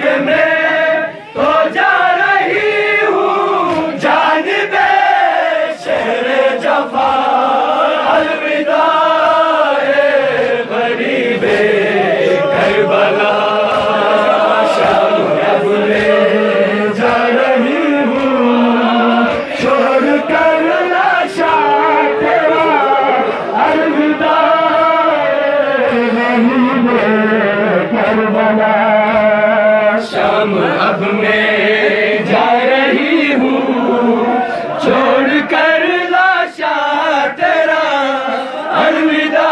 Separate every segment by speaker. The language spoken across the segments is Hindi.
Speaker 1: के मैं तो जा रही हूँ जानिबे शहरे जफा, अलविदा ए गरीबे करबला। शाम अब मैं जा रही हूँ छोड़ कर लाशा तेरा, अलविदा ए गरीबे करबला। शाम अब मैं जा रही हूँ छोड़ कर लाशा तेरा, अलविदा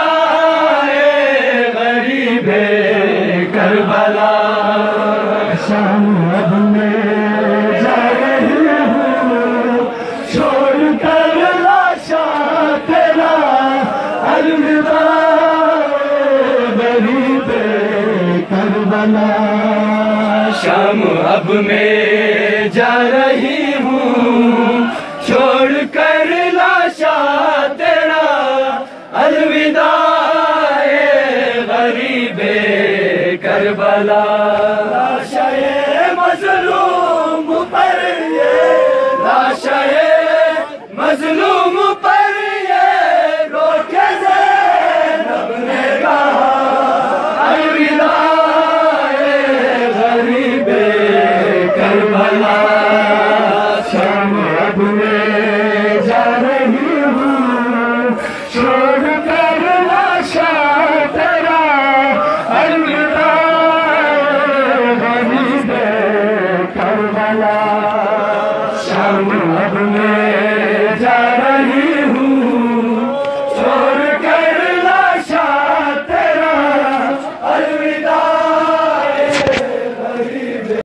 Speaker 1: ए गरीबे करबला। शाम अब मैं जा रही हूँ छोड़ कर लाशा तेरा, अलविदा ए गरीबे करबला। शाम अब मैं जा रही हूँ छोड़ कर लाशा तेरा, अलविदा ए गरीबे करबला। लाशा ए मज़लूम